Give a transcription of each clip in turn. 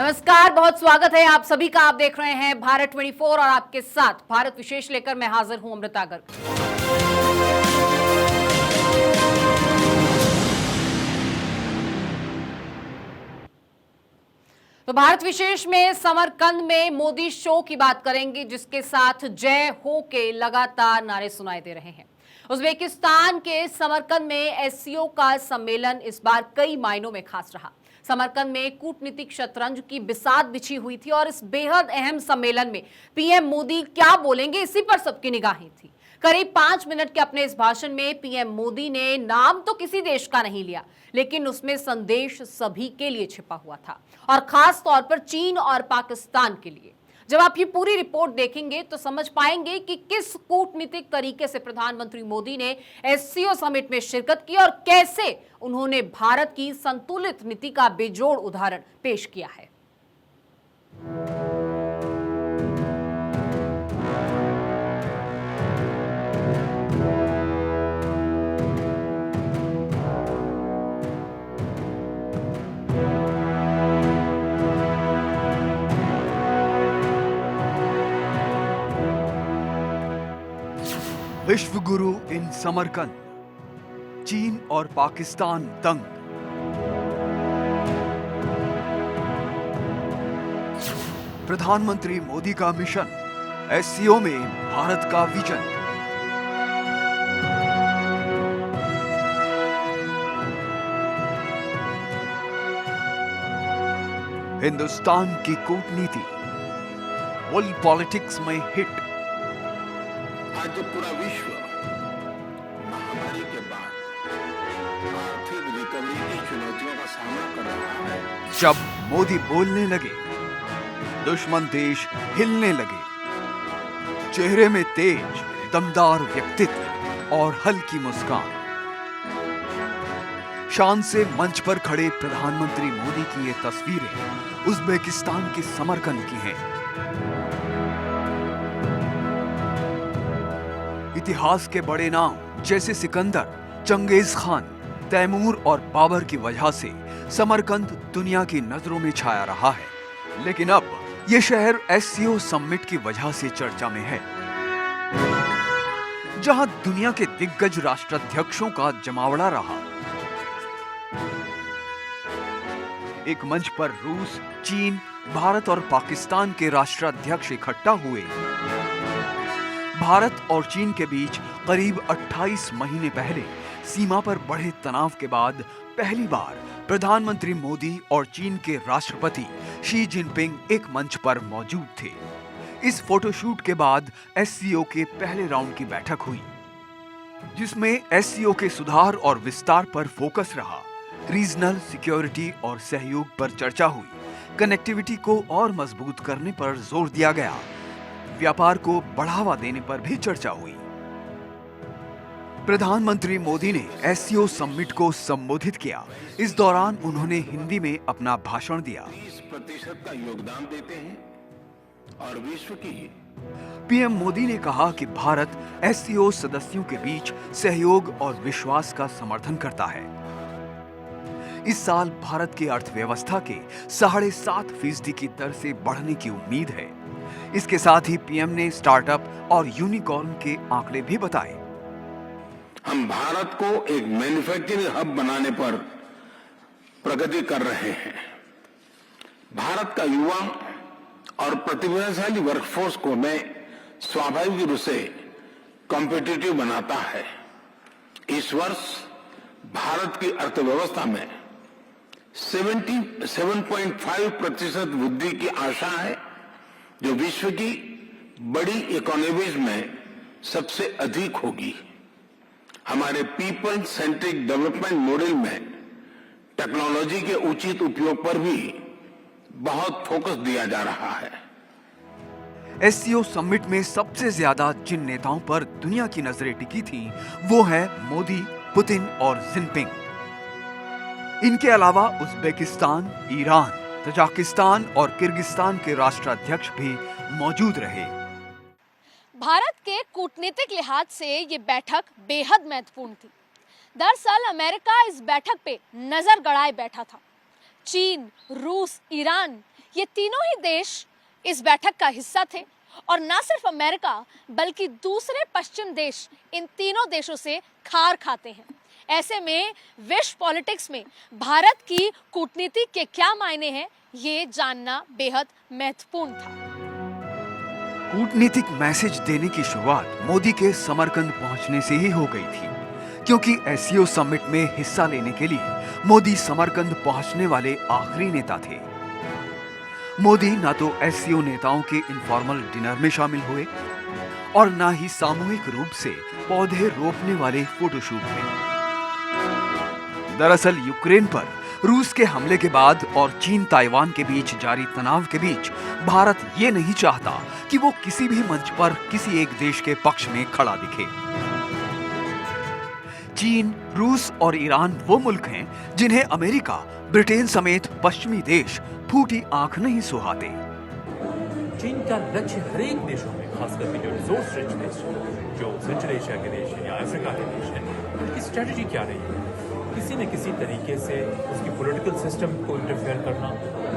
नमस्कार, बहुत स्वागत है आप सभी का। आप देख रहे हैं भारत 24 और आपके साथ भारत विशेष लेकर मैं हाजिर हूं अमृता गर्ग। तो भारत विशेष में समरकंद में मोदी शो की बात करेंगे, जिसके साथ जय हो के लगातार नारे सुनाई दे रहे हैं। उज्बेकिस्तान के समरकंद में एससीओ का सम्मेलन इस बार कई मायनों में खास रहा। समरकंद में कूटनीतिक शतरंज की बिसात बिछी हुई थी और इस बेहद अहम सम्मेलन में पीएम मोदी क्या बोलेंगे, इसी पर सबकी निगाहें थी। करीब 5 मिनट के अपने इस भाषण में पीएम मोदी ने नाम तो किसी देश का नहीं लिया, लेकिन उसमें संदेश सभी के लिए छिपा हुआ था और खास तौर पर चीन और पाकिस्तान के लिए। जब आप ये पूरी रिपोर्ट देखेंगे तो समझ पाएंगे कि किस कूटनीतिक तरीके से प्रधानमंत्री मोदी ने एससीओ समिट में शिरकत की और कैसे उन्होंने भारत की संतुलित नीति का बेजोड़ उदाहरण पेश किया है। विश्व गुरु इन समरकंद, चीन और पाकिस्तान दंग। प्रधानमंत्री मोदी का मिशन, एससीओ में भारत का विजन। हिंदुस्तान की कूटनीति वर्ल्ड पॉलिटिक्स में हिट। आज जब पूरा विश्व महामारी के बाद आर्थिक रिकवरी की चुनौतियों का सामना कर रहा है, जब मोदी बोलने लगे, दुश्मन देश हिलने लगे। चेहरे में तेज, दमदार व्यक्तित्व और हल्की मुस्कान। शान से मंच पर खड़े प्रधानमंत्री मोदी की ये तस्वीरें उज्बेकिस्तान के समरकंद की हैं। इतिहास के बड़े नाम जैसे सिकंदर, चंगेज खान, तैमूर और बाबर की वजह से समरकंद दुनिया की नजरों में छाया रहा है। लेकिन अब ये शहर एससीओ समिट की वजह से चर्चा में है, जहां दुनिया के दिग्गज राष्ट्राध्यक्षों का जमावड़ा रहा। एक मंच पर रूस, चीन, भारत और पाकिस्तान के राष्ट्राध्यक्ष इकट्ठा हुए। भारत और चीन के बीच करीब 28 महीने पहले सीमा पर बढ़े तनाव के बाद पहली बार प्रधानमंत्री मोदी और चीन के राष्ट्रपति शी जिनपिंग एक मंच पर मौजूद थे। इस फोटोशूट के बाद एससीओ के पहले राउंड की बैठक हुई, जिसमें एससीओ के सुधार और विस्तार पर फोकस रहा। रीजनल सिक्योरिटी और सहयोग पर चर्चा हुई। कनेक्टिविटी को और मजबूत करने पर जोर दिया गया। व्यापार को बढ़ावा देने पर भी चर्चा हुई। प्रधानमंत्री मोदी ने एससीओ समिट को संबोधित किया। इस दौरान उन्होंने हिंदी में अपना भाषण दिया। 30% का योगदान देते हैं और विश्व की पीएम मोदी ने कहा कि भारत एससीओ सदस्यों के बीच सहयोग और विश्वास का समर्थन करता है। इस साल भारत की अर्थव्यवस्था के 7.5% की दर से बढ़ने की उम्मीद है। इसके साथ ही पीएम ने स्टार्टअप और यूनिकॉर्न के आंकड़े भी बताए। हम भारत को एक मैन्युफैक्चरिंग हब बनाने पर प्रगति कर रहे हैं। भारत का युवा और प्रतिभाशाली वर्कफोर्स को मैं स्वाभाविक रूप से कॉम्पिटिटिव बनाता है। इस वर्ष भारत की अर्थव्यवस्था में 7.5% वृद्धि की आशा है, जो विश्व की बड़ी इकोनॉमीज में सबसे अधिक होगी। हमारे पीपल सेंट्रिक डेवलपमेंट मॉडल में टेक्नोलॉजी के उचित उपयोग पर भी बहुत फोकस दिया जा रहा है। एससीओ समिट में सबसे ज्यादा जिन नेताओं पर दुनिया की नजरें टिकी थीं, वो है मोदी, पुतिन और जिनपिंग। इनके अलावा उज्बेकिस्तान, ईरान, तजाकिस्तान और किर्गिस्तान के राष्ट्राध्यक्ष भी मौजूद रहे। भारत के कूटनीतिक लिहाज से ये बैठक बेहद महत्वपूर्ण थी। दरअसल अमेरिका इस बैठक पे नजर गड़ाए बैठा था। चीन, रूस, ईरान ये तीनों ही देश इस बैठक का हिस्सा थे और न सिर्फ अमेरिका बल्कि दूसरे पश्चिम देश इन तीनों देशों से खार खाते हैं। ऐसे में विश्व पॉलिटिक्स में भारत की कूटनीति के क्या मायने हैं, ये जानना बेहद महत्वपूर्ण था। कूटनीतिक मैसेज देने की शुरुआत मोदी के समरकंद पहुंचने से ही हो गई थी, क्योंकि एससीओ समिट में हिस्सा लेने के लिए मोदी समरकंद पहुंचने वाले आखिरी नेता थे। मोदी न तो एससीओ नेताओं के इनफॉर्मल डिनर में शामिल हुए और न ही सामूहिक रूप से पौधे रोपने वाले फोटोशूट में। दरअसल यूक्रेन पर रूस के हमले के बाद और चीन ताइवान के बीच जारी तनाव के बीच भारत ये नहीं चाहता कि वो किसी भी मंच पर किसी एक देश के पक्ष में खड़ा दिखे। चीन, रूस और ईरान वो मुल्क हैं जिन्हें अमेरिका, ब्रिटेन समेत पश्चिमी देश फूटी आंख नहीं सुहाते। चीन का लक्ष्य हर एक देशों में, खासकर जो रिसोर्स रिच देश, जो सेंट्रल एशिया के देश या अफ्रीका के देश हैं, उनकी स्ट्रेटजी क्या रही है? किसी न किसी तरीके से उसकी पॉलिटिकल सिस्टम को इंटरफेयर करना,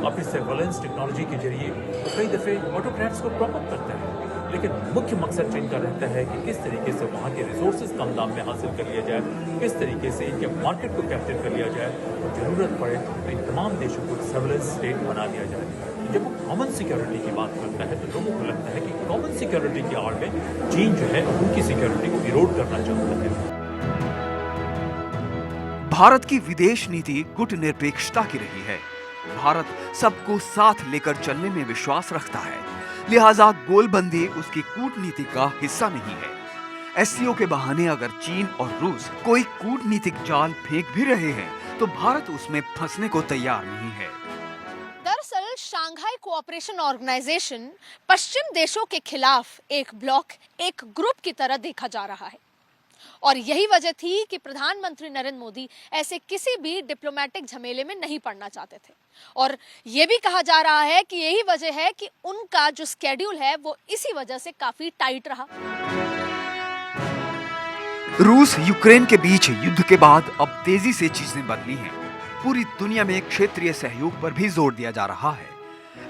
अपनी सर्वेलेंस टेक्नोलॉजी के जरिए कई दफे ऑटोक्रेट्स को प्रॉप अप करता है। लेकिन मुख्य मकसद चीन का रहता है कि किस तरीके से वहाँ के रिसोर्सेज कम दाम में हासिल कर लिया जाए, किस तरीके से इनके मार्केट को कैप्चर कर लिया जाए और जरूरत पड़े तो इन तमाम देशों को सर्वेलेंस स्टेट बना दिया जाए। जब वो कॉमन सिक्योरिटी की बात करता है तो लोगों को लगता है कि कॉमन सिक्योरिटी की आड़ में चीन जो है उनकी सिक्योरिटी को इरोड करना चाहता है। भारत की विदेश नीति गुटनिरपेक्षता की रही है। भारत सबको साथ लेकर चलने में विश्वास रखता है, लिहाजा गोलबंदी उसकी कूटनीति का हिस्सा नहीं है। एससीओ के बहाने अगर चीन और रूस कोई कूटनीतिक जाल फेंक भी रहे हैं तो भारत उसमें फंसने को तैयार नहीं है। दरअसल शंघाई कोऑपरेशन ऑर्गेनाइजेशन पश्चिम देशों के खिलाफ एक ब्लॉक, एक ग्रुप की तरह देखा जा रहा है और यही वजह थी कि प्रधानमंत्री नरेंद्र मोदी ऐसे किसी भी डिप्लोमेटिक झमेले में नहीं पड़ना चाहते थे और यह भी कहा जा रहा है कि यही वजह है कि उनका जो स्केड्यूल है वो इसी वजह से काफी टाइट रहा। रूस यूक्रेन के बीच युद्ध के बाद अब तेजी से चीजें बदली हैं। पूरी दुनिया में क्षेत्रीय सहयोग पर भी जोर दिया जा रहा है।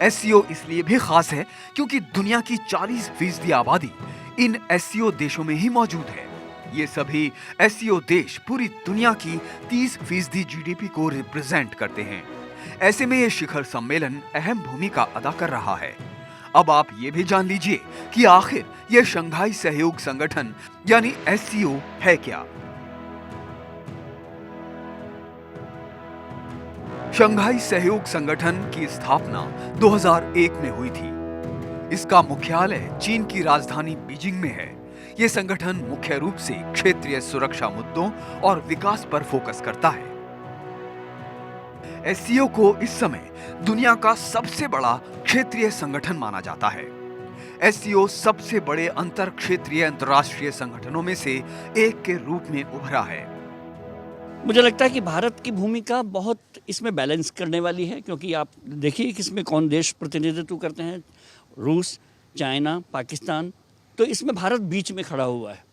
एससीओ इसलिए भी खास है क्योंकि दुनिया की 40% आबादी इन एससीओ देशों में ही मौजूद है। ये सभी एससीओ देश पूरी दुनिया की 30% जीडीपी को रिप्रेजेंट करते हैं। ऐसे में ये शिखर सम्मेलन अहम भूमिका अदा कर रहा है। अब आप ये भी जान लीजिए कि आखिर ये शंघाई सहयोग संगठन यानी एससीओ है क्या। शंघाई सहयोग संगठन की स्थापना 2001 में हुई थी। इसका मुख्यालय चीन की राजधानी बीजिंग में है। ये संगठन मुख्य रूप से क्षेत्रीय सुरक्षा मुद्दों और विकास पर फोकस करता है। एससीओ को इस समय दुनिया का सबसे बड़ा क्षेत्रीय संगठन माना जाता है। एससीओ सबसे बड़े अंतर क्षेत्रीय अंतर्राष्ट्रीय संगठनों में से एक के रूप में उभरा है। मुझे लगता है कि भारत की भूमिका बहुत इसमें बैलेंस करने वाली है, क्योंकि आप देखिए कि इसमें कौन देश प्रतिनिधित्व करते हैं, रूस, चाइना, पाकिस्तान, तो इसमें भारत बीच में खड़ा हुआ है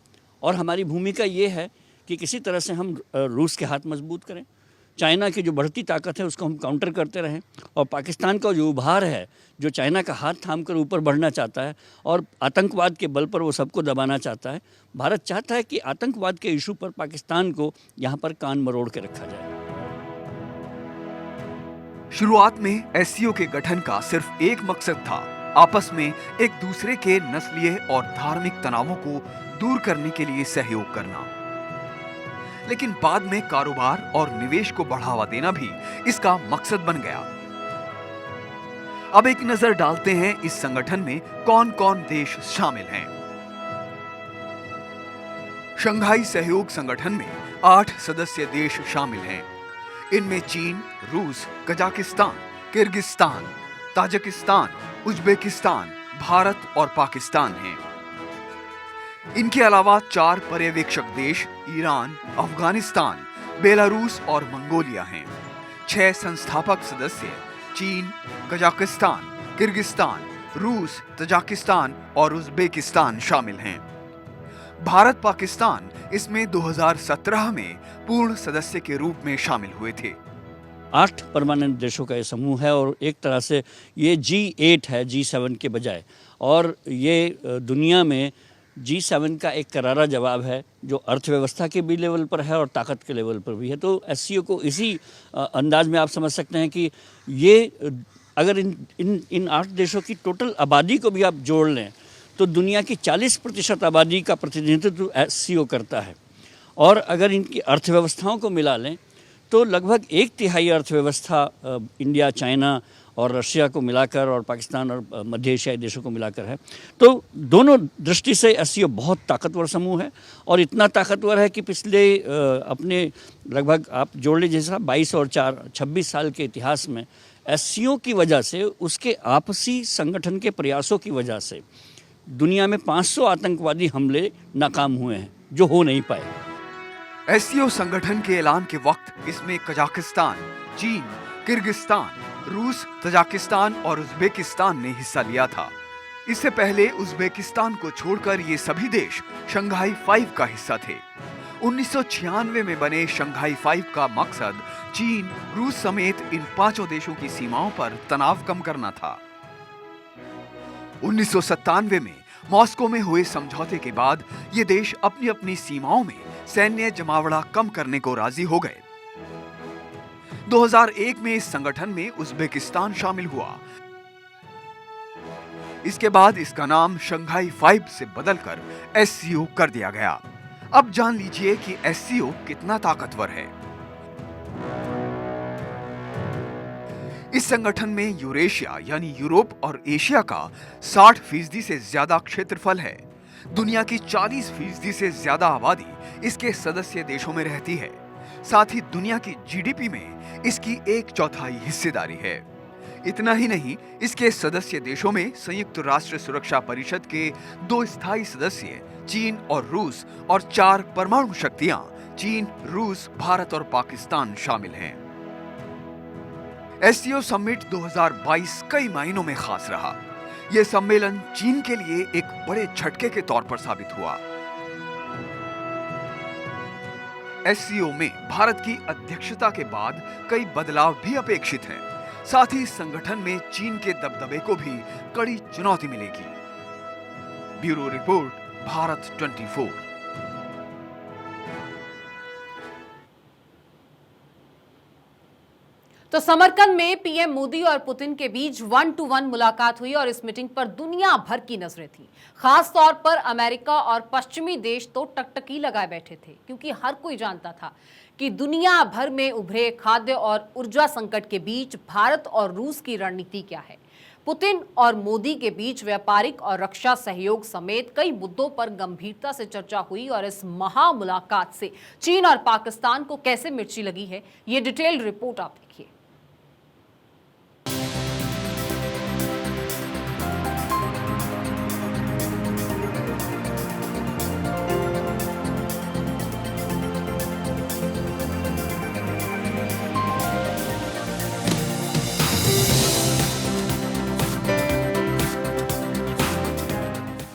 और हमारी भूमिका ये है कि किसी तरह से हम रूस के हाथ मजबूत करें, चाइना की जो बढ़ती ताकत है उसको हम काउंटर करते रहें और पाकिस्तान का जो उभार है, जो चाइना का हाथ थाम कर ऊपर बढ़ना चाहता है और आतंकवाद के बल पर वो सबको दबाना चाहता है, भारत चाहता है कि आतंकवाद के इशू पर पाकिस्तान को यहाँ पर कान मरोड़ के रखा जाए। शुरुआत में एससीओ के गठन का सिर्फ एक मकसद था, आपस में एक दूसरे के नस्लीय और धार्मिक तनावों को दूर करने के लिए सहयोग करना। लेकिन बाद में कारोबार और निवेश को बढ़ावा देना भी इसका मकसद बन गया। अब एक नजर डालते हैं इस संगठन में कौन-कौन देश शामिल हैं। शंघाई सहयोग संगठन में 8 सदस्य देश शामिल हैं। इनमें चीन, रूस, Kazakhstan, Kyrgyzstan, Tajikistan, Uzbekistan, Bharat और पाकिस्तान हैं। इनके अलावा 4 पर्यवेक्षक देश ईरान, अफगानिस्तान, बेलारूस और मंगोलिया हैं। 6 संस्थापक सदस्य चीन, कजाकिस्तान, किर्गिस्तान, रूस, तजाकिस्तान और उज्बेकिस्तान शामिल हैं। भारत, पाकिस्तान इसमें 2017 में पूर्ण सदस्य के रूप में शामिल हुए थे। 8 परमानेंट देशों का ये समूह है और एक तरह से ये G8 है G7 के बजाय। और ये दुनिया में G7 का एक करारा जवाब है जो अर्थव्यवस्था के भी लेवल पर है और ताकत के लेवल पर भी है। तो SCO को इसी अंदाज में आप समझ सकते हैं कि ये अगर इन 8 देशों की टोटल आबादी को भी आप जोड़ लें तो दुनिया की 40% आबादी का प्रतिनिधित्व SCO करता है। और अगर इनकी अर्थव्यवस्थाओं को मिला लें तो लगभग 1/3 अर्थव्यवस्था इंडिया, चाइना और रशिया को मिलाकर और पाकिस्तान और मध्य एशियाई देशों को मिलाकर है। तो दोनों दृष्टि से SCO बहुत ताकतवर समूह है और इतना ताकतवर है कि पिछले अपने लगभग आप जोड़ लीजिए 22 और 4 26 साल के इतिहास में SCO की वजह से, उसके आपसी संगठन के प्रयासों की वजह से दुनिया में 500 आतंकवादी हमले नाकाम हुए हैं जो हो नहीं पाए। SCO संगठन के ऐलान के वक्त इसमें कजाकिस्तान, चीन, किर्गिस्तान, रूस, तजाकिस्तान और उज्बेकिस्तान ने हिस्सा लिया था। इससे पहले उज्बेकिस्तान को छोड़कर ये सभी देश शंघाई 5 का हिस्सा थे। 1996 में बने शंघाई 5 का मकसद चीन, रूस समेत इन 5 देशों की सीमाओं पर तनाव कम करना था। 1997 में मॉस्को में हुए समझौते के बाद ये देश अपनी अपनी सीमाओं में सैन्य जमावड़ा कम करने को राजी हो गए। 2001 में इस संगठन में उज्बेकिस्तान शामिल हुआ। इसके बाद इसका नाम शंघाई 5 से बदलकर SCO कर दिया गया। अब जान लीजिए कि SCO कितना ताकतवर है। इस संगठन में यूरेशिया यानी यूरोप और एशिया का 60% से ज्यादा क्षेत्रफल है। दुनिया की 40% से ज्यादा आबादी इसके सदस्य देशों में रहती है। साथ ही दुनिया की GDP में इसकी 1/4 हिस्सेदारी है। इतना ही नहीं, इसके सदस्य देशों में संयुक्त राष्ट्र सुरक्षा परिषद के 2 स्थायी सदस्य चीन और रूस और 4 परमाणु शक्तियां चीन, रूस, भारत और पाकिस्तान शामिल हैं। SCO समिट 2022 कई मायनों में खास रहा। यह सम्मेलन चीन के लिए एक बड़े झटके के तौर पर साबित हुआ। SCO में भारत की अध्यक्षता के बाद कई बदलाव भी अपेक्षित हैं। साथ ही संगठन में चीन के दबदबे को भी कड़ी चुनौती मिलेगी। Bureau report, Bharat 24। तो समरकंद में पीएम मोदी और पुतिन के बीच 1-to-1 मुलाकात हुई और इस मीटिंग पर दुनिया भर की नजरें थी। खास तौर पर अमेरिका और पश्चिमी देश तो टकटकी लगाए बैठे थे, क्योंकि हर कोई जानता था कि दुनिया भर में उभरे खाद्य और ऊर्जा संकट के बीच भारत और रूस की रणनीति क्या है। पुतिन और मोदी के बीच व्यापारिक और रक्षा सहयोग समेत कई मुद्दों पर गंभीरता से चर्चा हुई और इस महा मुलाकात से चीन और पाकिस्तान को कैसे मिर्ची लगी है, ये डिटेल्ड रिपोर्ट आप देखिए।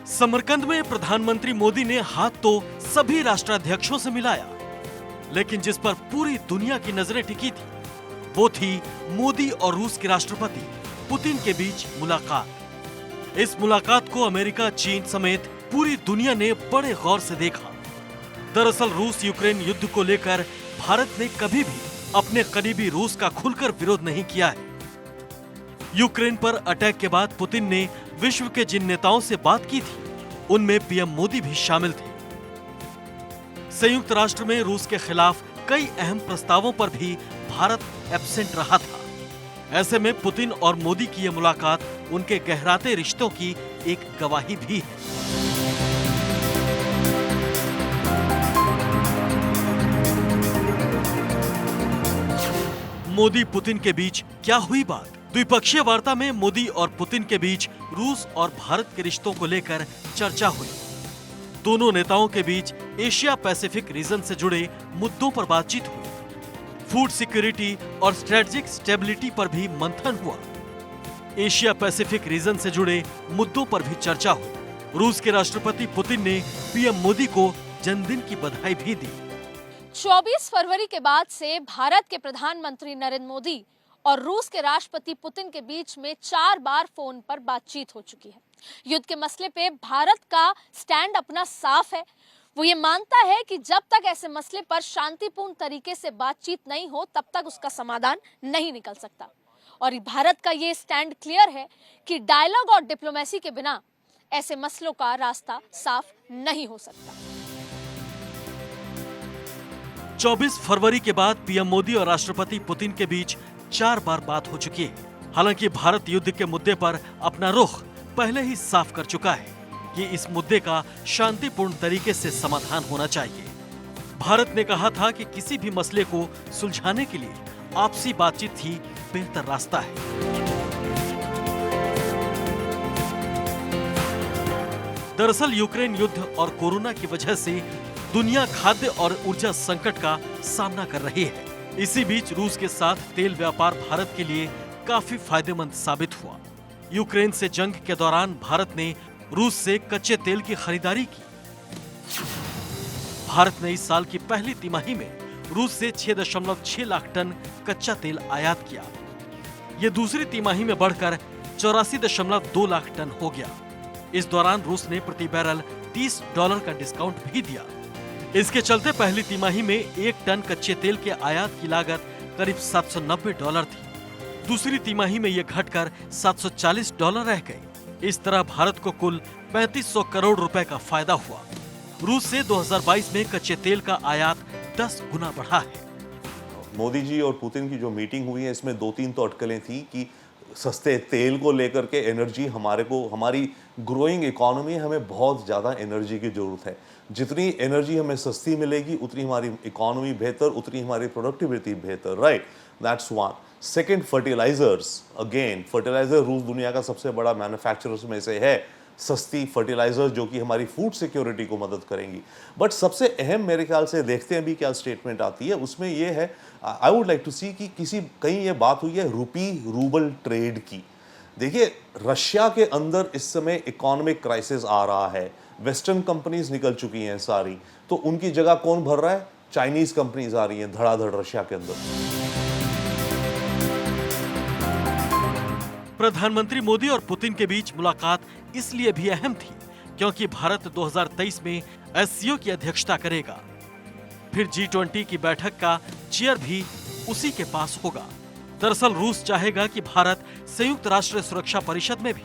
समरकंद में प्रधानमंत्री मोदी ने हाथ तो सभी राष्ट्राध्यक्षों से मिलाया, लेकिन जिस पर पूरी दुनिया की नजरें टिकी थी वो थी मोदी और रूस के राष्ट्रपति पुतिन के बीच मुलाकात। इस मुलाकात को अमेरिका, चीन समेत पूरी दुनिया ने बड़े गौर से देखा। दरअसल रूस यूक्रेन युद्ध को लेकर भारत ने कभी भी अपने करीबी रूस का खुलकर विरोध नहीं किया है। यूक्रेन पर अटैक के बाद पुतिन ने विश्व के जिन नेताओं से बात की थी उनमें पीएम मोदी भी शामिल थे। संयुक्त राष्ट्र में रूस के खिलाफ कई अहम प्रस्तावों पर भी भारत एब्सेंट रहा था। ऐसे में पुतिन और मोदी की यह मुलाकात उनके गहराते रिश्तों की एक गवाही भी है। मोदी पुतिन के बीच क्या हुई बात? द्विपक्षीय वार्ता में मोदी और पुतिन के बीच रूस और भारत के रिश्तों को लेकर चर्चा हुई। दोनों नेताओं के बीच एशिया पैसिफिक रीजन से जुड़े मुद्दों पर बातचीत हुई। फूड सिक्योरिटी और स्ट्रेटेजिक स्टेबिलिटी पर भी मंथन हुआ। एशिया पैसिफिक रीजन से जुड़े मुद्दों पर भी चर्चा हुई। रूस के राष्ट्रपति पुतिन ने पीएम मोदी को जन्मदिन की बधाई भी दी। 24 फरवरी के बाद से भारत के प्रधानमंत्री नरेंद्र मोदी और रूस के राष्ट्रपति पुतिन के बीच में 4 बार फोन पर बातचीत हो चुकी है। युद्ध के मसले पे भारत का स्टैंड अपना साफ है। वो ये मानता है कि जब तक ऐसे मसले पर शांतिपूर्ण तरीके से बातचीत नहीं हो तब तक उसका समाधान नहीं निकल सकता। और भारत का ये स्टैंड क्लियर है कि डायलॉग और डिप्लोमेसी के बिना ऐसे मसलों का रास्ता साफ नहीं हो सकता। 24 फरवरी के बाद पीएम मोदी और राष्ट्रपति पुतिन के बीच 4 बार बात हो चुकी है। हालांकि भारत युद्ध के मुद्दे पर अपना रुख पहले ही साफ कर चुका है कि इस मुद्दे का शांतिपूर्ण तरीके से समाधान होना चाहिए। भारत ने कहा था कि किसी भी मसले को सुलझाने के लिए आपसी बातचीत ही बेहतर रास्ता है। दरअसल यूक्रेन युद्ध और कोरोना की वजह से दुनिया खाद्य और ऊर्जा संकट का सामना कर रही है। इसी बीच रूस के साथ तेल व्यापार भारत के लिए काफी फायदेमंद साबित हुआ। यूक्रेन से जंग के दौरान भारत ने रूस से कच्चे तेल की खरीदारी की। भारत ने इस साल की पहली तिमाही में रूस से 6.6 लाख टन कच्चा तेल आयात किया। ये दूसरी तिमाही में बढ़कर 84.2 लाख टन हो गया। इस दौरान रूस ने प्रति बैरल $30 का डिस्काउंट भी दिया। इसके चलते पहली तिमाही में 1 टन कच्चे तेल के आयात की लागत करीब $790 थी। दूसरी तिमाही में यह घटकर $740 रह गई। इस तरह भारत को कुल 3500 करोड़ रुपए का फायदा हुआ। रूस से 2022 में कच्चे तेल का आयात 10 गुना बढ़ा है। मोदी जी और पुतिन की जो मीटिंग हुई है इसमें 2-3 तो अटकलें थी कि सस्ते तेल को लेकर के एनर्जी हमारी ग्रोइंग इकोनॉमी हमें बहुत ज़्यादा एनर्जी की ज़रूरत है। जितनी एनर्जी हमें सस्ती मिलेगी उतनी हमारी इकोनॉमी बेहतर, उतनी हमारी प्रोडक्टिविटी बेहतर, right? That's one. Second, fertilisers. Again fertiliser रूस दुनिया का सबसे बड़ा मैन्युफैक्चरर्स में से है। सस्ती फर्टिलाइजर जो कि हमारी फूड सिक्योरिटी को मदद करेंगी। बट सबसे अहम मेरे ख्याल से देखते हैं अभी क्या स्टेटमेंट आती है, उसमें ये है, आई वुड लाइक टू सी कि कहीं ये बात हुई है रूपी रूबल ट्रेड की। देखिए रशिया के अंदर इस समय इकोनॉमिक क्राइसिस आ रहा है, वेस्टर्न कंपनीज निकल चुकी हैं सारी, तो उनकी जगह कौन भर रहा है? चाइनीज कंपनीज आ रही हैं धड़ाधड़ रशिया के अंदर। प्रधानमंत्री मोदी और पुतिन के बीच मुलाकात इसलिए भी अहम थी क्योंकि भारत 2023 में एससीओ की अध्यक्षता करेगा। फिर G20 की बैठक का चेयर भी उसी के पास होगा। दरअसल रूस चाहेगा कि भारत संयुक्त राष्ट्र सुरक्षा परिषद में भी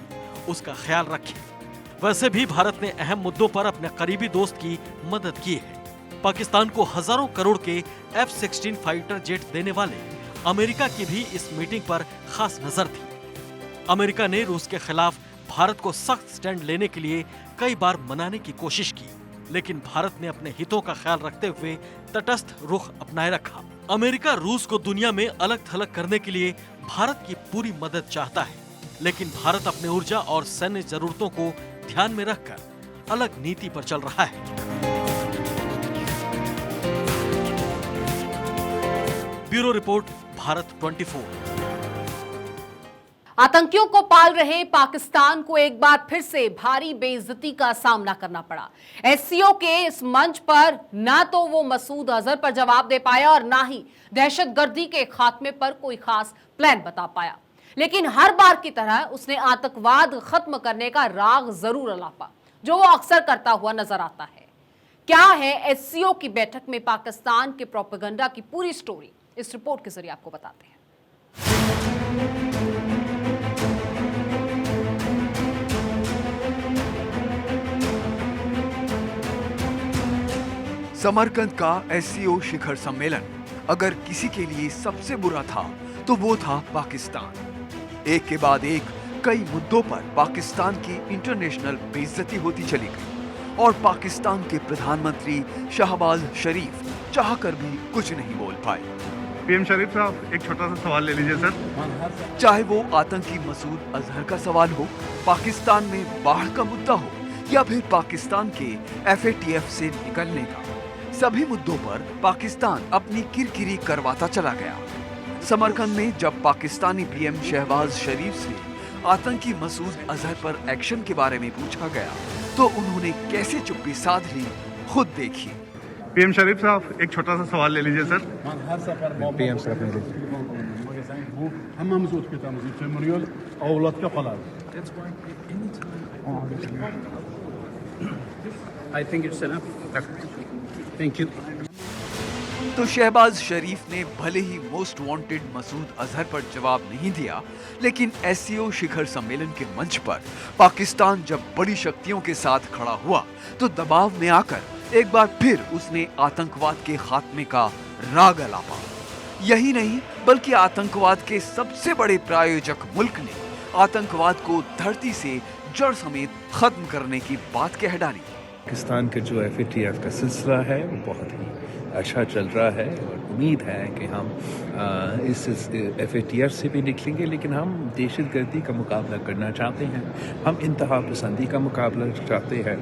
उसका ख्याल रखे। वैसे भी भारत ने अहम मुद्दों पर अपने करीबी दोस्त की मदद की है। पाकिस्तान को हजारों करोड़ के F-16 फाइटर जेट देने वाले अमेरिका की भी इस मीटिंग पर खास नजर थी। अमेरिका ने रूस के खिलाफ भारत को सख्त स्टैंड लेने के लिए कई बार मनाने की कोशिश की, लेकिन भारत ने अपने हितों का ख्याल रखते हुए तटस्थ रुख अपनाए रखा। अमेरिका रूस को दुनिया में अलग थलग करने के लिए भारत की पूरी मदद चाहता है, लेकिन भारत अपने ऊर्जा और सैन्य जरूरतों को ध्यान में रखकर अलग नीति पर चल रहा है। Bureau report, Bharat 24। आतंकियों को पाल रहे पाकिस्तान को एक बार फिर से भारी बेइज्जती का सामना करना पड़ा। एससीओ के इस मंच पर ना तो वो मसूद अजहर पर जवाब दे पाया और ना ही दहशतगर्दी के खात्मे पर कोई खास प्लान बता पाया, लेकिन हर बार की तरह उसने आतंकवाद खत्म करने का राग जरूर अलापा, जो वो अक्सर करता हुआ नजर आता है। क्या है एससीओ की बैठक में पाकिस्तान के प्रोपेगेंडा की पूरी स्टोरी, इस रिपोर्ट के जरिए आपको बताते हैं। समरकंद का एससीओ शिखर सम्मेलन अगर किसी के लिए सबसे बुरा था तो वो था पाकिस्तान। एक के बाद एक कई मुद्दों पर पाकिस्तान की इंटरनेशनल बेइज्जती होती चली गई और पाकिस्तान के प्रधानमंत्री शहबाज शरीफ चाहकर भी कुछ नहीं बोल पाए। पीएम शरीफ साहब, एक छोटा सा सवाल ले लीजिए सर। चाहे वो आतंकी मसूद अजहर का सवाल हो, पाकिस्तान में बाढ़ का मुद्दा हो या फिर पाकिस्तान के FATF से निकलने का, सभी मुद्दों पर पाकिस्तान अपनी किरकिरी करवाता चला गया। समरकंद में जब पाकिस्तानी पीएम शहबाज शरीफ से आतंकी मसूद अजहर पर एक्शन के बारे में पूछा गया तो उन्होंने कैसे चुप्पी साध ली, खुद देखिए। पीएम शरीफ साहब, एक छोटा सा सवाल ले लीजिए सर। पीएम साहब I think it's enough. Thank you. तो शहबाज शरीफ ने भले ही मोस्ट वांटेड मसूद अजहर पर जवाब नहीं दिया, लेकिन एससीओ शिखर सम्मेलन के मंच पर पाकिस्तान जब बड़ी शक्तियों के साथ खड़ा हुआ तो दबाव में आकर एक बार फिर उसने आतंकवाद के खात्मे का राग अलापा। यही नहीं बल्कि आतंकवाद के सबसे बड़े प्रायोजक मुल्क ने आतंकवाद को धरती से जड़ समेत खत्म करने की बात कह डाली। पाकिस्तान का जो FATF का सिलसिला है वो बहुत ही अच्छा चल रहा है और उम्मीद है कि हम इस FATF से भी निकलेंगे, लेकिन हम दहशतगर्दी का मुकाबला करना चाहते हैं, हम इंतहा पसंदी का मुकाबला चाहते हैं।